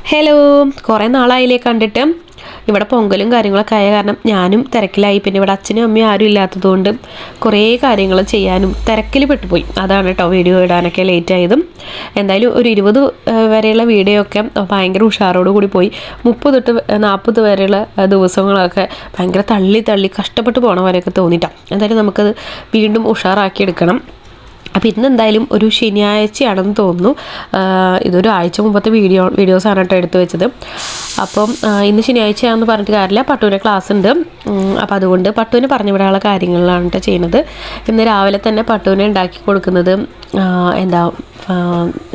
Hello, കുറേ നാളായില്ലേ കണ്ടിട്ട്. ഇവിടെ പൊങ്കലും കാര്യങ്ങളൊക്കെ ആയ കാരണം ഞാനും തിരക്കിലായി. പിന്നെ ഇവിടെ അച്ഛനും അമ്മയും ആരും ഇല്ലാത്തതുകൊണ്ട് കുറേ കാര്യങ്ങൾ ചെയ്യാനും തിരക്കിൽ പെട്ടുപോയി. അതാണ് കേട്ടോ വീഡിയോ ഇടാനൊക്കെ ലേറ്റ് ആയതും. എന്തായാലും ഒരു 20 വരെയുള്ള വീഡിയോ ഒക്കെ ഭയങ്കര ഉഷാറോട് കൂടി പോയി. 30 തൊട്ട് 40 വരെയുള്ള ദിവസങ്ങളൊക്കെ ഭയങ്കര തള്ളി കഷ്ടപ്പെട്ട് പോണ വരെയൊക്കെ തോന്നിയിട്ടാണ്. എന്തായാലും നമുക്കത് വീണ്ടും ഉഷാറാക്കി എടുക്കണം. അപ്പോൾ ഇന്ന് എന്തായാലും ഒരു ശനിയാഴ്ചയാണെന്ന് തോന്നുന്നു. ഇതൊരു ആഴ്ച മുമ്പത്തെ വീഡിയോസാണ് കേട്ടോ എടുത്തു വെച്ചത്. അപ്പം ഇന്ന് ശനിയാഴ്ചയാണെന്ന് പറഞ്ഞിട്ട് കാര്യമില്ല, പട്ടുവിൻ്റെ ക്ലാസ് ഉണ്ട്. അപ്പോൾ അതുകൊണ്ട് പട്ടുവിനെ പറഞ്ഞു വിടാനുള്ള കാര്യങ്ങളിലാണ് കേട്ടോ ചെയ്യുന്നത്. ഇന്ന് രാവിലെ തന്നെ പട്ടുവിനെ ഉണ്ടാക്കി കൊടുക്കുന്നത്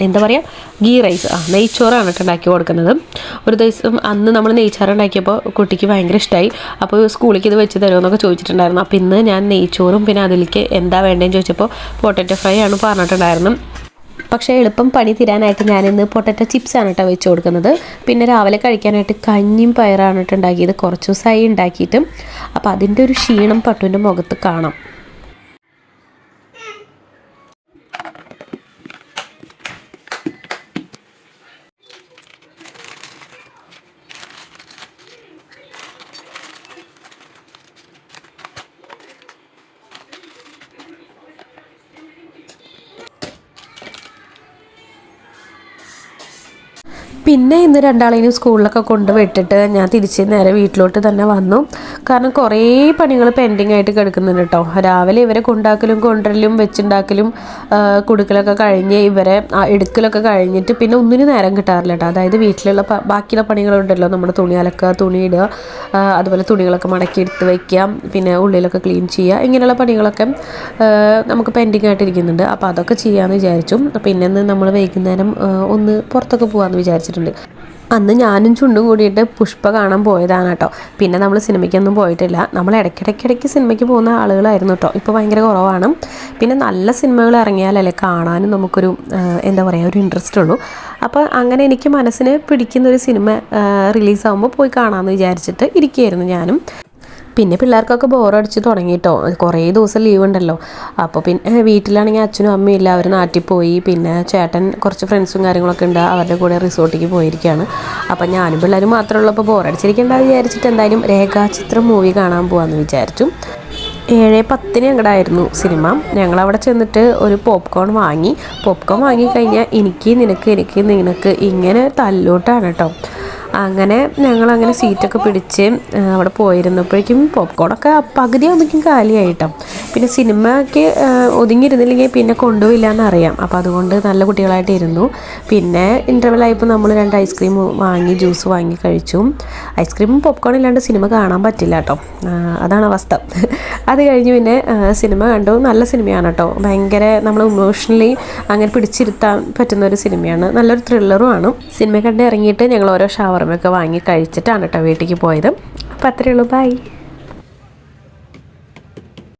എന്താ പറയുക, ഗീ റൈസ്, നെയ്ച്ചോറാണ് കേട്ടോ ഉണ്ടാക്കി കൊടുക്കുന്നത്. ഒരു ദിവസം അന്ന് നമ്മൾ നെയ്ച്ചോറ് ഉണ്ടാക്കിയപ്പോൾ കുട്ടിക്ക് ഭയങ്കര ഇഷ്ടമായി. അപ്പോൾ സ്കൂളിലേക്ക് ഇത് വെച്ച് തരുമെന്നൊക്കെ ചോദിച്ചിട്ടുണ്ടായിരുന്നു. അപ്പോൾ ഇന്ന് ഞാൻ നെയ്ച്ചോറും പിന്നെ അതിലേക്ക് എന്താ വേണ്ടതെന്ന് ചോദിച്ചപ്പോൾ പൊട്ടറ്റോ ഫ്രൈ ആണ് പറഞ്ഞിട്ടുണ്ടായിരുന്നു. പക്ഷേ എളുപ്പം പണി തീരാനായിട്ട് ഞാനിന്ന് പൊട്ടറ്റോ ചിപ്സാണ് കേട്ടോ വെച്ച് കൊടുക്കുന്നത്. പിന്നെ രാവിലെ കഴിക്കാനായിട്ട് കഞ്ഞിയും പയറാണ് കേട്ടോ ഉണ്ടാക്കിയത്. കുറച്ച് ദിവസമായി ഉണ്ടാക്കിയിട്ട്. അപ്പോൾ അതിൻ്റെ ഒരു ക്ഷീണം പട്ടുവിൻ്റെ മുഖത്ത് കാണാം. പിന്നെ ഇന്ന് രണ്ടാളെയും സ്കൂളിലൊക്കെ കൊണ്ടുവിട്ടിട്ട് ഞാൻ തിരിച്ച് നേരെ വീട്ടിലോട്ട് തന്നെ വന്നു. കാരണം കുറേ പണികൾ പെൻഡിങ് ആയിട്ട് കിടക്കുന്നുണ്ട് കേട്ടോ. രാവിലെ ഇവരെ കൊണ്ടാക്കലും കൊണ്ടുവരലും വെച്ചുണ്ടാക്കലും കുടുക്കലൊക്കെ കഴിഞ്ഞ് ഇവരെ എടുക്കലൊക്കെ കഴിഞ്ഞിട്ട് പിന്നെ ഒന്നിനും നേരം കിട്ടാറില്ല കേട്ടോ. അതായത് വീട്ടിലുള്ള ബാക്കിയുള്ള പണികളുണ്ടല്ലോ, നമ്മുടെ തുണി അലക്കുക, തുണി ഇടുക, അതുപോലെ തുണികളൊക്കെ മടക്കി എടുത്ത് വയ്ക്കുക, പിന്നെ ഉള്ളിലൊക്കെ ക്ലീൻ ചെയ്യുക, ഇങ്ങനെയുള്ള പണികളൊക്കെ നമുക്ക് പെൻഡിങ് ആയിട്ടിരിക്കുന്നുണ്ട്. അപ്പോൾ അതൊക്കെ ചെയ്യാമെന്ന് വിചാരിച്ചു. പിന്നെ നമ്മൾ വൈകുന്നേരം ഒന്ന് പുറത്തൊക്കെ പോകാമെന്ന് വിചാരിച്ചിട്ടുണ്ട്. അന്ന് ഞാനും ചുണ്ടും കൂടിയിട്ട് പുഷ്പ കാണാൻ പോയതാണ് കേട്ടോ. പിന്നെ നമ്മൾ സിനിമയ്ക്കൊന്നും പോയിട്ടില്ല. നമ്മൾ ഇടയ്ക്കിടയ്ക്ക് സിനിമയ്ക്ക് പോകുന്ന ആളുകളായിരുന്നു കേട്ടോ. ഇപ്പോൾ ഭയങ്കര കുറവാണ്. പിന്നെ നല്ല സിനിമകൾ ഇറങ്ങിയാലല്ലേ കാണാനും നമുക്കൊരു എന്താ പറയുക, ഒരു ഇൻട്രസ്റ്റ് ഉള്ളൂ. അപ്പോൾ അങ്ങനെ എനിക്ക് മനസ്സിന് പിടിക്കുന്നൊരു സിനിമ റിലീസാകുമ്പോൾ പോയി കാണാമെന്ന് വിചാരിച്ചിട്ട് ഇരിക്കുകയായിരുന്നു ഞാനും. പിന്നെ പിള്ളേർക്കൊക്കെ ബോറടിച്ച് തുടങ്ങിയിട്ടോ. കുറേ ദിവസം ലീവ് ഉണ്ടല്ലോ. അപ്പോൾ പിന്നെ വീട്ടിലാണെങ്കിൽ അച്ഛനും അമ്മയും ഇല്ല, അവർ നാട്ടിൽ പോയി. പിന്നെ ചേട്ടൻ കുറച്ച് ഫ്രണ്ട്സും കാര്യങ്ങളൊക്കെ ഉണ്ട്, അവരുടെ കൂടെ റിസോർട്ടിലേക്ക് പോയിരിക്കുകയാണ്. അപ്പം ഞാനും പിള്ളേരും മാത്രമേ ഉള്ളൂ. അപ്പോൾ ബോറടിച്ചിരിക്കേണ്ട വിചാരിച്ചിട്ട് എന്തായാലും രേഖാചിത്രം മൂവി കാണാൻ പോകാമെന്ന് വിചാരിച്ചു. 7:10 അങ്ങടായിരുന്നു സിനിമ. ഞങ്ങളവിടെ ചെന്നിട്ട് ഒരു പോപ്കോൺ വാങ്ങിക്കഴിഞ്ഞാൽ എനിക്ക് നിനക്ക് ഇങ്ങനെ തല്ലോട്ടാണ് കേട്ടോ. അങ്ങനെ ഞങ്ങളങ്ങനെ സീറ്റൊക്കെ പിടിച്ച് അവിടെ പോയിരുന്നപ്പോഴേക്കും പോപ്കോണൊക്കെ പകുതിയാകുമ്പോഴേക്കും കാലിയായിട്ടോ. പിന്നെ സിനിമയ്ക്ക് ഒതുങ്ങിയിരുന്നില്ലെങ്കിൽ പിന്നെ കൊണ്ടുപോയില്ല എന്നറിയാം. അപ്പോൾ അതുകൊണ്ട് നല്ല കുട്ടികളായിട്ട് ഇരുന്നു. പിന്നെ ഇൻ്റർവെല്ലായപ്പോൾ നമ്മൾ 2 ഐസ്ക്രീം വാങ്ങി, ജ്യൂസ് വാങ്ങി കഴിച്ചു. ഐസ്ക്രീമും പോപ്കോൺ ഇല്ലാണ്ട് സിനിമ കാണാൻ പറ്റില്ല കേട്ടോ. അതാണ് അവസ്ഥ. അത് കഴിഞ്ഞ് പിന്നെ സിനിമ കണ്ടു. നല്ല സിനിമയാണ് കേട്ടോ. ഭയങ്കര നമ്മൾ ഇമോഷണലി അങ്ങനെ പിടിച്ചിരുത്താൻ പറ്റുന്ന ഒരു സിനിമയാണ്. നല്ലൊരു ത്രില്ലറുമാണ്. സിനിമ കണ്ട് ഇറങ്ങിയിട്ട് ഞങ്ങൾ ഓരോ ഷവർമയൊക്കെ വാങ്ങി കഴിച്ചിട്ടാണ് കേട്ടോ വീട്ടിലേക്ക് പോയത്. അപ്പോൾ അത്രയേ ഉള്ളൂ. ബൈ.